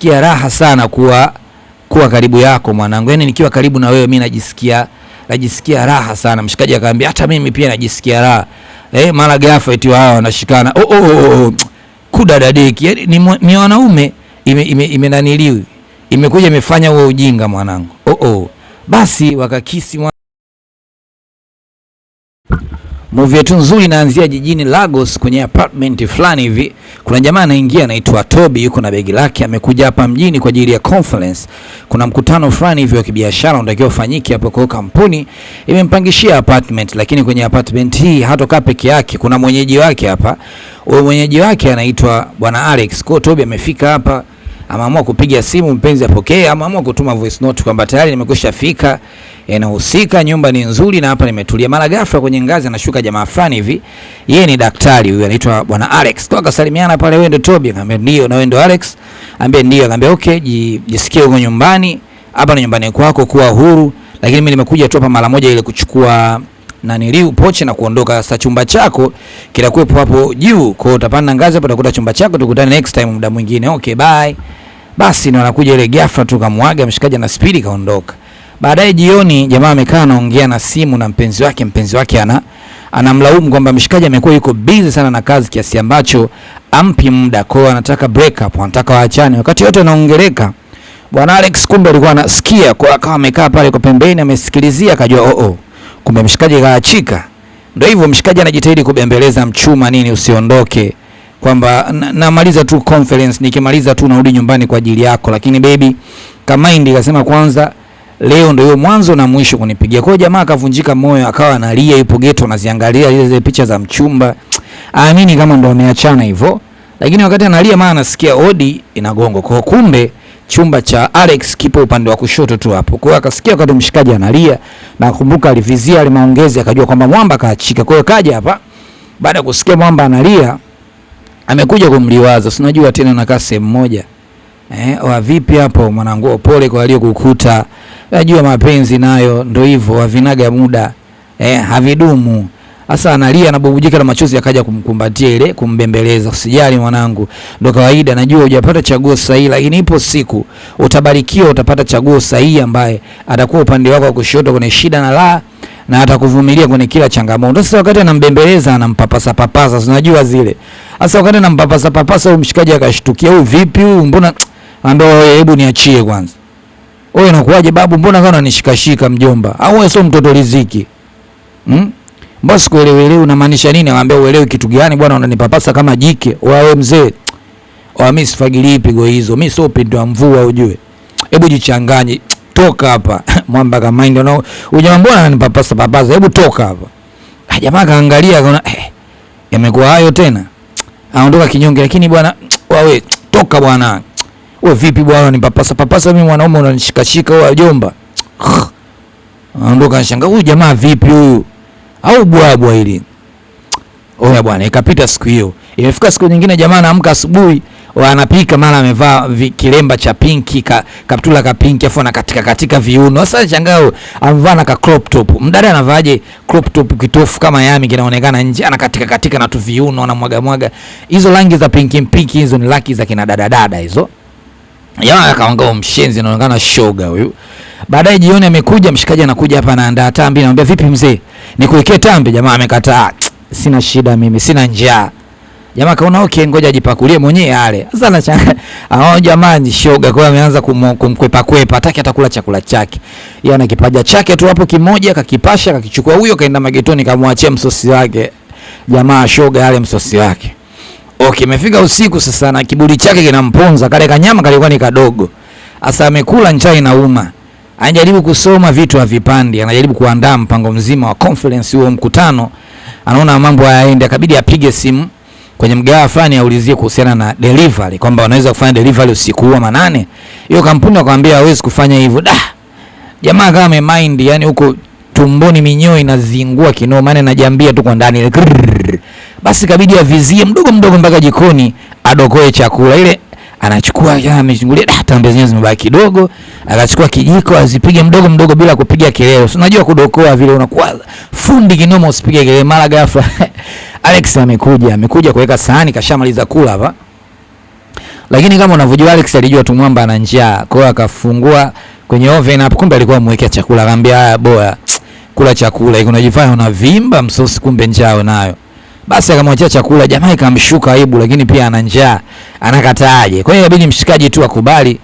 najisikia raha sana kuwa karibu yako mwanangu. Yaani nikiwa karibu na wewe mimi najisikia raha sana. Mshikaji akaambia hata mimi pia najisikia raha. Mara ghafla eti wao wanashikana. Kudadadeki. Yaani ni wanaume imenaniliwi. Imekuja imefanya wewe ujinga mwanangu. Basi wakakisi movie yetu nzuri inaanzia jijini Lagos kwenye apartment fulani hivi. Kuna jamaa anaingia anaitwa Toby, yuko na begi lake, amekuja hapa mjini kwa ajili ya conference. Kuna mkutano fulani hivi wa kibiashara unatakiwa ufanyike hapo kwa kampuni imempangishia apartment, lakini kwenye apartment hii hatokaa peke yake, kuna mwenyeji wake hapa. Huyo mwenyeji wake anaitwa Bwana Alex. Kwa Toby amefika hapa, ameamua kupiga simu mpenzi apokee, ameamua kutuma voice note kwamba tayari nimekwisha fika, inahusika, nyumba ni nzuri na hapa nimetulia. Mara ghafla kwenye ngazi anashuka jamaa fulani hivi. Yeye ni daktari, huyu anaitwa Bwana Alex. Kwa akasalimiana pale, wewe ndio Toby? Akamwambia ndio. Na wewe ndio Alex? Ambaye ndio. Akamwambia okay, jisikie uko nyumbani. Hapa ni nyumbani kwako, kuwa huru. Lakini mimi nimekuja tu hapa mara moja ile kuchukua naniliu poche na kuondoka. Sasa chumba chako kinakuwepo hapo juu. Kwa hiyo utapanda ngazi hapo utakuta chumba chako, tukutane next time muda mwingine. Okay, bye. Basi ndo anakuja ile ghafla tu kamwaga mshikaji na speed kaondoka. Baadaye jioni jamaa amekaa anaongea na simu na mpenzi wake anamlaumu kwamba mshikaji amekuwa yuko busy sana na kazi kiasi ambacho ampi muda, kwa hiyo anataka break up, anataka waachane. Wakati yote anaongeleka Bwana Alex kumbe alikuwa anasikia, kwa akawa amekaa pale kwa pembeni amesikilizia, akajua kumbe mshikaji kaachika. Ndio hivyo mshikaji anajitahidi kubembeleza mchuma nini usiondoke, kwamba namaliza tu conference, nikimaliza tu narudi nyumbani kwa ajili yako, lakini baby Kamaindi kasema kwanza leo ndio mwanzo na mwisho kunipigia. Kwa jamaa akavunjika moyo, akawa analia, yupo ghetto anaziangalia zile picha za mchumba. Aamini kama ndo ameachana hivyo. Lakini wakati analia maana anasikia odi inagongo. Kwa kumbe chumba cha Alex kipo upande wa kushoto tu hapo. Kwa hiyo akasikia wakati mshikaji analia na kumbuka alivizia ile maongezi akajua kwamba mwamba kaachika. Kwa hiyo kaja hapa baada ya kusikia mwamba analia amekuja kumliwaza. Si unajua tena unakaa sehemu moja. Wa vipi hapo mwanangu, pole kwa aliyokukuta. Najua mapenzi nayo ndio hivyo, havinaga muda. Havidumu. Sasa analia na bubujika na machozi, akaja kumkumbatia ile kumbembeleza. Usijali mwanangu, ndio kawaida, najua hujapata chaguo sahihi, lakini ipo siku utabarikiwa, utapata chaguo sahihi ambaye atakuwa upande wako wa kushoto kwenye shida na la, na atakuvumilia kwenye kila changamoto. Sasa wakati anambembeleza anampapasa, unajua zile. Sasa wakati anampapasa umshikaji akashtukia, huyu vipi huyu, mbona ando, hebu niachie kwanza. Wewe unakuaje babu, mbona kana unanishikashika mjomba? Au wewe sio mtoto riziki? Mbona sikuelewi unamaanisha nini? Anambia uelewi kitu gani bwana, unanipapasa kama jike. Wewe mzee. Mimi sifagili pigo hizo. Mimi sio pindo ya mvua ujue. Hebu jichanganye. Toka hapa. Mwamba kama ndio na ujamaa, mbona ananipapasa? Hebu toka hapa. Jamaa kaangalia akaona yamekuwa hayo tena. Aondoka kinyonge, lakini bwana wewe toka bwana. Wewe vipi bwana, unanipapasa mimi mwanaume unanishikashika wewe jomba. Aondoka anashangaa, huyu jamaa vipi huyu? Au bwabwa hili. Oya bwana, ikapita siku hiyo. Imefika siku nyingine jamaa anaamka asubuhi, anapika mara amevaa kilemba cha pinki, kaptula ka pinki afu katika viuno. Sasa changao amevaa na ka crop top. Mdada anavaaje crop top kitofu kama yami kinaonekana nje, anakatika na tu viuno, anamwaga. Hizo rangi za pinki hizo ni laki za kina dada hizo. Jamaa akaongea mshenzi, anaonekana shoga huyu. Baadaye jioni amekuja mshikaji, anakuja hapa anaandaa tambi, anamwambia vipi mzee, nikuwekee tambi? Jamaa amekataa, sina shida mimi, sina njaa. Jamaa kaona okay, ngoja ajipakulie mwenyewe ale. Sasa anachanga jamaa ni shoga, kwa ameanza kumkwepa, hataki atakula chakula chake. Yeye ana kipaja chake tu hapo kimoja, kakipasha, kakichukua huyo, kaenda magetoni, kamwachia msosi wake. Jamaa shoga ale msosi wake. Okay, imefika usiku sasa na kiburi chake kinamponza, kale kanyama kalikuwa ni kadogo. Sasa amekula, njaa inauma. Anajaribu kusoma vitu havipandi, anajaribu kuandaa mpango mzima wa conference huo mkutano. Anaona mambo hayaendi, akabidi apige simu kwenye mgawa fulani aulizie kuhusiana na delivery, kwamba wanaweza kufanya delivery usiku wa manane. Hiyo kampuni akamwambia hawezi kufanya hivyo. Jamaa kama mind, yani huko tumboni minyoo inazingua kinoma, maana anajambia tu kwa ndani. Basi kabidi avizie mdogo mpaka jikoni adokoe chakula. Ile anachukua amechungulia tambe zenyewe zimebaki kidogo, akachukua kijiko azipige mdogo bila kupiga kelele. Unajua kudokoa vile unakuwa fundi kinoma, usipige kelele. Mara ghafla Alex amekuja kuweka sahani, kashamaliza kula hapa. Lakini kama unavyojua Alex alijua tu mwamba ana njaa. Kwa hiyo akafungua kwenye oven hapo, kumbe alikuwa amwekea chakula. Akamwambia haya boya, kula chakula hiki, unajifanya unavimba msosi, kumbe njaa nayo. Basi akamwachia chakula, jamaa ikamshuka aibu, lakini pia ana njaa, anakataaje? Kwa hiyo inabidi mshikaji tu akubali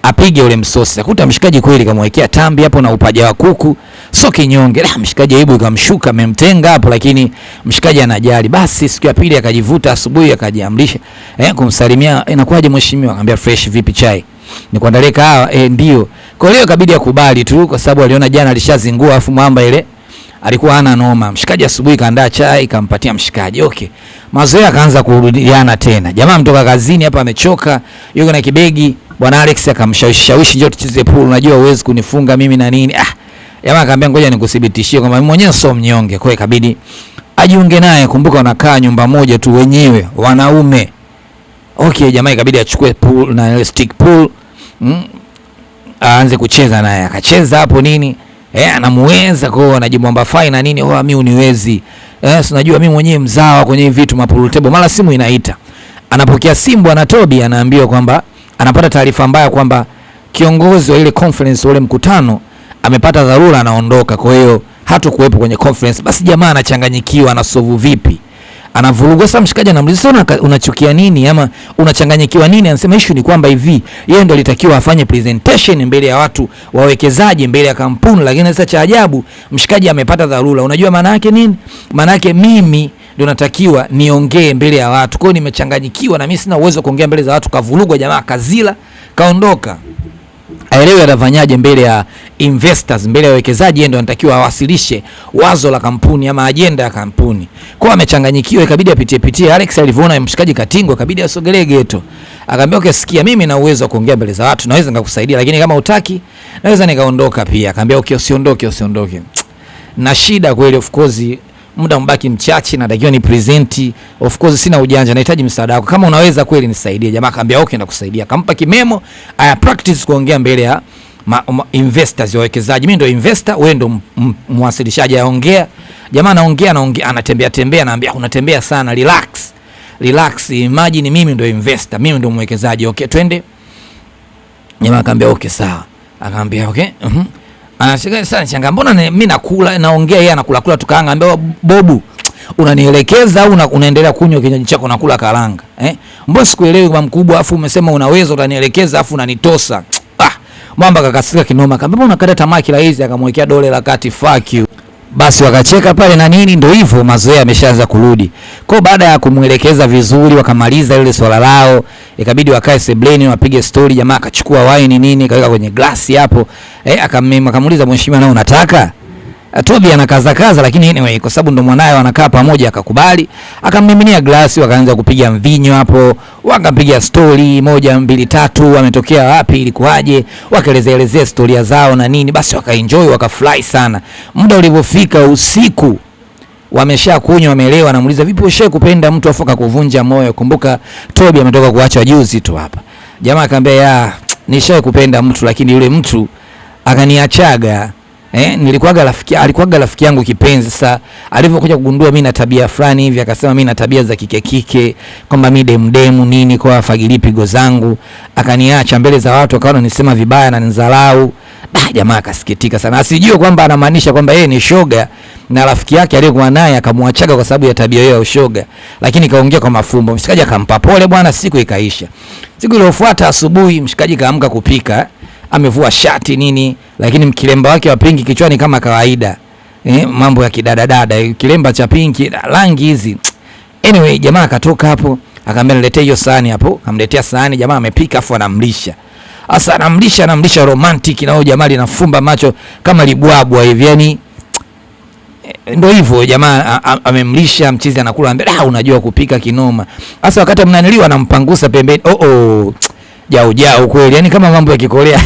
apige ule msosi. Akuta mshikaji kweli kamwekea tambi hapo na upaja wa kuku, sio kinyonge. Mshikaji aibu ikamshuka, amemtenga hapo, lakini mshikaji anajali. Basi siku ya pili akajivuta, asubuhi akajiamrisha kumsalimia, inakuwaje mheshimiwa? Akamwambia fresh, vipi chai? Nikuandalie kahawa? Ndio. Kwa hiyo ikabidi akubali tu, kwa sababu aliona jana alishazingua, afu mwamba ile alikuwa hana noma. Mshikaji asubuhi kaandaa chai, kampatia mshikaji. Okay. Mazoea akaanza kurudiana tena. Jamaa mtoka kazini hapa amechoka, yuko na kibegi. Bwana Alex akamshawishi njoo tucheze pool, unajua uwezi kunifunga mimi na nini. Jamaa akamwambia ngoja nikuthibitishie kwamba mimi mwenyewe sio mnyonge. Kwa hiyo ikabidi ajiunge naye. Kumbuka wanakaa nyumba moja tu wenyewe, wanaume. Okay, jamaa ikabidi achukue pool na stick pool. Aanze kucheza naye. Akacheza hapo nini? Anamuweza kwa anajimwamba fine na nini. Mimi uniwezi. Unajua mimi mwenyewe mzawa kwenye vitu mapool table. Mara simu inaita. Anapokea simu bwana Toby, anaambiwa kwamba anapata taarifa mbaya kwamba kiongozi wa ile conference, ule mkutano, amepata dharura, anaondoka. Kwa hiyo hatakuwepo kwenye conference. Basi jamaa anachanganyikiwa, anasovu vipi? Anavuruga. Sasa mshikaji anamuuliza unachukia nini ama unachanganyikiwa nini? Anasema issue ni kwamba hivi yeye ndo alitakiwa afanye presentation mbele ya watu wawekezaji, mbele ya kampuni, lakini sasa cha ajabu mshikaji amepata dharura. Unajua maana yake nini? Maana yake mimi ndio natakiwa niongee mbele ya watu. Kwa hiyo nimechanganyikiwa na mimi sina uwezo kuongea mbele za watu. Kavurugwa jamaa, kazila, kaondoka. Aelewe atafanyaje mbele ya investors, mbele ya wawekezaji. Yeye ndio anatakiwa awasilishe wazo la kampuni ama ajenda ya kampuni. Kwa amechanganyikiwa, ikabidi apitie. Alex alivyoona mshikaji katingwa, ikabidi asogelee geto. Akamwambia okay, sikia, mimi na uwezo wa kuongea mbele za watu, naweza nikakusaidia, lakini kama hutaki naweza nikaondoka pia. Akamwambia okay, usiondoke. Na shida kweli, of course muda mbaki mchache, natakiwa ni present. Of course sina ujanja, nahitaji msaada wako. Kama unaweza kweli nisaidie. Jamaa akamwambia okay, nakusaidia. Akampa kimemo, aya practice kuongea mbele ya investors, wawekezaji. Mimi ndio investor, wewe ndio mwasilishaji. Aongea. Jamaa anaongea, anatembea, anaambia unatembea sana, relax. Imagine mimi ndio investor, mimi ndio mwekezaji. Okay, twende. Jamaa akamwambia okay, sawa. Akamwambia okay. Anashika sana changa, mbona mimi nakula naongea, yeye anakula tukaanga. Ambaye Bobu, unanielekeza au unaendelea kunywa kinywaji chako nakula karanga? Mbona sikuelewi kwa mkubwa, afu umesema unaweza utanielekeza afu unanitosa. Mwamba kakasika kinoma, akamwambia unakata tamaa kila hizi, akamwekea dole la kati, fuck you. Basi wakacheka pale na nini, ndio hivyo mazoea yameshaanza kurudi. Kwa baada ya kumuelekeza vizuri, wakamaliza ile swala lao, ikabidi wakae sebleni wapige story. Jamaa akachukua wine nini, kaweka kwenye glasi hapo. Akamuuliza mheshimiwa, na unataka? Toby anakaza, lakini anyway kwa sababu ndo mwanae wanakaa pamoja, akakubali. Akammiminia glasi, wakaanza kupiga mvinyo hapo, wakapiga story 1 2 3, wametokea wapi, ilikuwaje, wakaelezea storia zao na nini. Basi wakaenjoy, wakafly sana. Muda ulipofika usiku, wamesha kunywa, wameelewa. Anamuuliza vipi, ushaye kupenda mtu afoka kuvunja moyo? Kumbuka Toby ametoka kuacha juzi tu hapa. Jamaa akamwambia nishaye kupenda mtu, lakini yule mtu akaniachaga. Alikuwaga rafiki yangu kipenzi. Sasa alivyokuja kugundua mimi na tabia fulani hivi, akasema mimi na tabia za kike, kwamba mimi demdemu nini, kwa afagili pigo zangu, akaniacha mbele za watu, akaona nisema vibaya na nizalau. Jamaa akasikitika sana. Asijue kwamba anamaanisha kwamba yeye ni shoga na rafiki yake aliyekuwa naye akamwachaga kwa sababu ya tabia hiyo ya ushoga, lakini kaongea kwa mafumbo. Mshikaji akampa pole bwana, siku ikaisha. Siku iliyofuata asubuhi, mshikaji kaamka kupika, amevua shati nini, lakini mkilemba wake wa pinki kichwani kama kawaida. Mambo ya kidadadada, kilemba cha pinki, rangi hizi. Anyway, jamaa akatoka hapo, akamwambia niletee hiyo sahani hapo. Kamletea sahani, jamaa amepika afu anamlisha. Asa anamlisha romantic, na huyo jamaa linafumba macho kama libwabwa hivi. Yani ndio hivyo, jamaa amemlisha, mchizi anakula, anambia unajua kupika kinoma. Asa wakati mnaniliwa anampangusa pembeni. Jao kweli. Yani kama mambo ya Kikorea.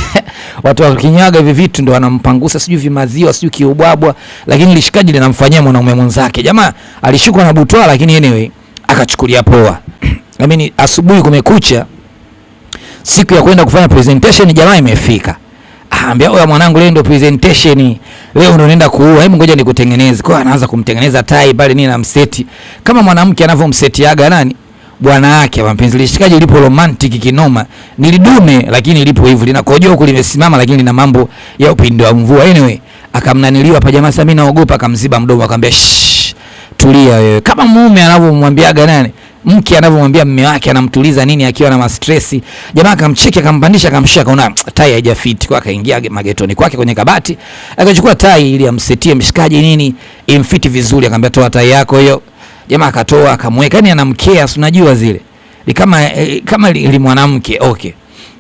Watu wakinyaga hivi vitu ndo wanampangusa, sijui vimaziwa, sijui kiubwabwa, lakini lishikaji linamfanyia mwanaume mwenzake. Jamaa alishukwa na butwa, lakini anyway akachukulia poa. Mimi asubuhi kumekucha, siku ya kwenda kufanya presentation, jamaa imefika. Ambia wewe mwanangu, leo ndio presentation, leo ndio unaenda kuua, hebu ngoja nikutengeneze. Kwa anaanza kumtengeneza tai pale nini na mseti, kama mwanamke anavyomsetiaga nani bwana yake hapa mpenzi. Lishikaji lipo romantic kinoma. Nilidume lakini lipo hivyo. Linakojoa huko limesimama lakini lina mambo ya upinde wa mvua. Anyway, akamnaniliwa hapa jamaa, sasa mimi naogopa, akamziba mdomo akamwambia shh, tulia wewe. Kama mume anavyomwambiaga nani? Mke anavyomwambia mume wake, anamtuliza nini akiwa na stress. Jamaa akamcheki, akampandisha, akamshika, kaona tai haijafiti kwa, akaingia magetoni kwake kwenye kabati, akachukua tai ili amsetie mshikaji nini imfiti vizuri, akamwambia toa tai yako hiyo. Jamaa akatoa, akamweka, yani anamkea, unajua zile ni kama ili mwanamke. Okay,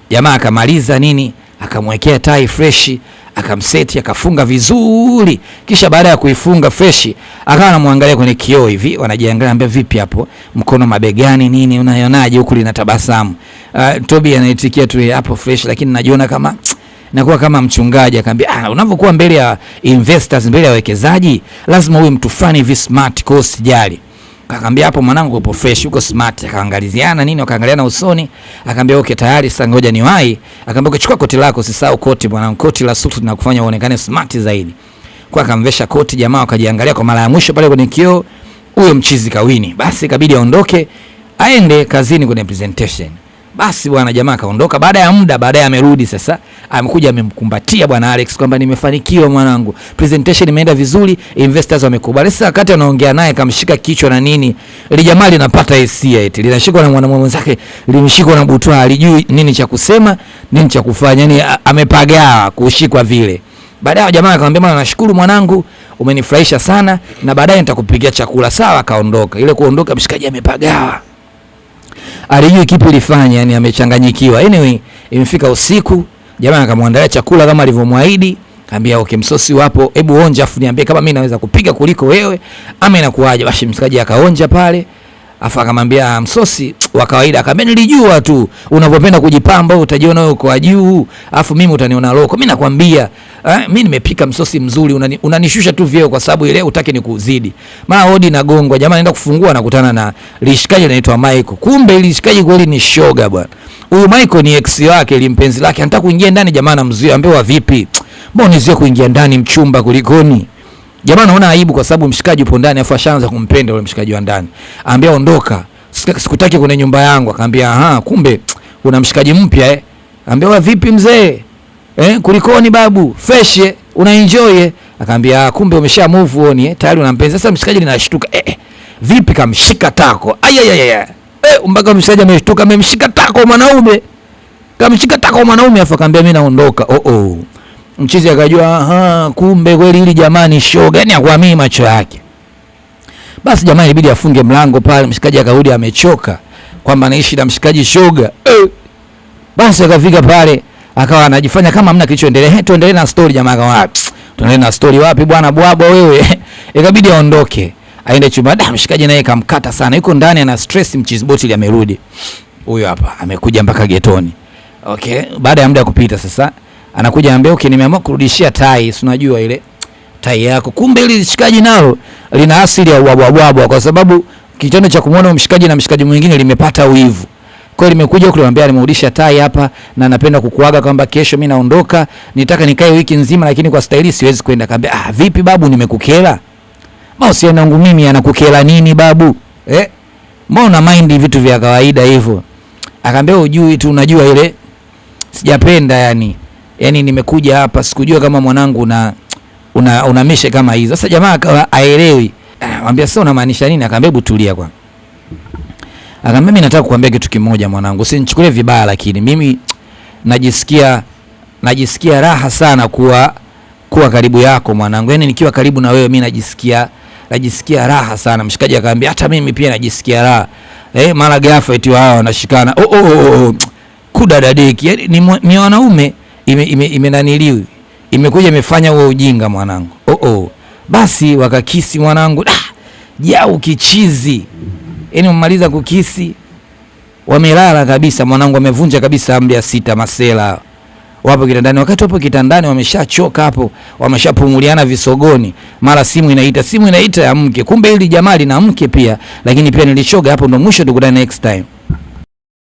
jamaa akamaliza nini, akamwekea tai fresh, akamseti, akafunga vizuri. Kisha baada ya kuifunga fresh, akawa anamwangalia kwenye kioo hivi, wanajiangalia, anambia vipi hapo, mkono mabegani nini, unaionaje huku linatabasamu. Toby anaitikia tu hapo fresh, lakini najiona kama nakuwa kama mchungaji. Akamwambia unavyokuwa mbele ya investors, mbele ya wawekezaji, lazima uwe mtu fulani hivi smart, kwa usijali. Akamwambia hapo mwanangu upo fresh, uko smart. Akaangaliziana nini, wakaangaliana usoni. Akamwambia okay, tayari sasa ngoja niwahi. Akamwambia chukua koti lako, usisahau koti mwanangu, koti la suit na kufanya uonekane smart zaidi. Kwa akamvesha koti, jamaa wakajiangalia kwa mara ya mwisho pale kwenye kioo, huyo mchizi kawini. Basi ikabidi aondoke aende kazini kwenye presentation. Basi bwana jamaa kaondoka. Baada ya muda baadaye amerudi sasa. Amekuja amemkumbatia bwana Alex kwamba nimefanikiwa mwanangu, presentation imeenda vizuri, investors wamekubali. Sasa wakati anaongea naye kamshika kichwa na nini, ile jamaa linapata hisia eti linashikwa na mwanamume mwenzake, limeshikwa na butwa, alijui nini cha kusema, nini cha kufanya, yani amepagaa kushikwa vile. Baadaye jamaa akamwambia bwana, nashukuru mwanangu, umenifurahisha sana na baadaye nitakupigia chakula. Sawa, akaondoka. Ile kuondoka mshikaji amepagaa, alijui kipi lifanya, yani amechanganyikiwa. Anyway, imefika usiku, jamaa akamwandalia chakula kama alivyomwaahidi. Akamwambia okay, msosi wapo, hebu onja afu niambie kama mimi naweza kupiga kuliko wewe ama inakuaje. Basi msikaji akaonja pale, afa akamwambia msosi wa kawaida. Akamwambia nilijua tu unapopenda kujipamba utajiona wewe uko juu, afu mimi utaniona loko. Mimi nakwambia mimi nimepika msosi mzuri, unanishusha tu vyeo kwa sababu ile utaki nikuzidi. Mara hodi na gongwa, jamaa anaenda kufungua, nakutana na lishikaji anaitwa Michael. Kumbe lishikaji kweli ni shoga bwana. Huyu Michael ni ex wake, ile mpenzi lake, anataka kuingia ndani, jamaa anamzuia, ambaye vipi? Mbona unizuia kuingia ndani mchumba kulikoni? Jamaa anaona aibu kwa sababu mshikaji yupo ndani, afu ashaanza kumpenda yule mshikaji wa ndani. Anambia ondoka, sikutaki kwenye nyumba yangu. Akamwambia kumbe una mshikaji mpya Anambia vipi mzee? Kulikoni babu? Fresh, una enjoy? Akamwambia kumbe umesha move on tayari unampenda. Sasa mshikaji linashtuka, vipi kamshika tako? Ayayaya. Mpaka mshikaji ameshtuka, amemshika tako mwanaume. Kamshika tako mwanaume, afa akamwambia mimi naondoka. Mchizi akajua kumbe kweli hili jamani shoga, yani hakuamini macho yake. Basi jamaa ilibidi afunge mlango pale. Mshikaji akarudi amechoka kwamba anaishi na mshikaji shoga. Basi akafika pale akawa anajifanya kama hamna kilichoendelea. Tuendelee na story. Jamaa akawa tuendelee na story wapi bwana bwabwa wewe? Ikabidi aondoke aende chumbani. Mshikaji naye kamkata sana, yuko ndani ana stress. Mchizi boti amerudi, huyo hapa amekuja mpaka getoni. Okay, baada ya muda kupita sasa anakuja anambia okay, nimeamua kurudishia tai, si unajua ile tai yako. Kumbe ile mshikaji nalo lina asili ya ubwabwa, kwa sababu kitendo cha kumuona mshikaji na mshikaji mwingine limepata uivu. Kwa hiyo limekuja huko kumwambia nimrudisha tai hapa na napenda kukuaga kwamba kesho mimi naondoka, nitaka nikae wiki nzima lakini kwa staili siwezi kwenda. Akamwambia vipi babu, nimekukela? Mahusiano yangu mimi yanakukela nini babu? Mbona mind vitu vya kawaida hivyo? Akamwambia hujui tu, unajua ile sijapenda yani nimekuja hapa sikujua kama mwanangu una mishe kama hizo. Sasa jamaa haelewi. Anambia sasa unamaanisha nini? Akamwambia hebu tulia kwa. Akamwambia mimi nataka kukuambia kitu kimoja mwanangu, usinichukulie vibaya lakini mimi najisikia raha sana kuwa karibu yako mwanangu. Yani nikiwa karibu na wewe mimi najisikia raha sana. Mshikaji akamwambia hata mimi pia najisikia raha. Mara ghafla eti wao wanashikana. Kudadadeki. Yani ni wanaume imenaniliwi. Imekuja imefanya wewe ujinga mwanangu. Basi wakakisi mwanangu. Jau kichizi. Yani umemaliza kukisi, wamelala kabisa mwanangu, amevunja kabisa amri ya 6 masela. Wapo kitandani, wakati wapo kitandani wameshachoka hapo, wameshapumuliana visogoni. Mara simu inaita ya mke. Kumbe hili jamaa lina mke pia, lakini pia nilichoga hapo. Ndo mwisho tukutane next time.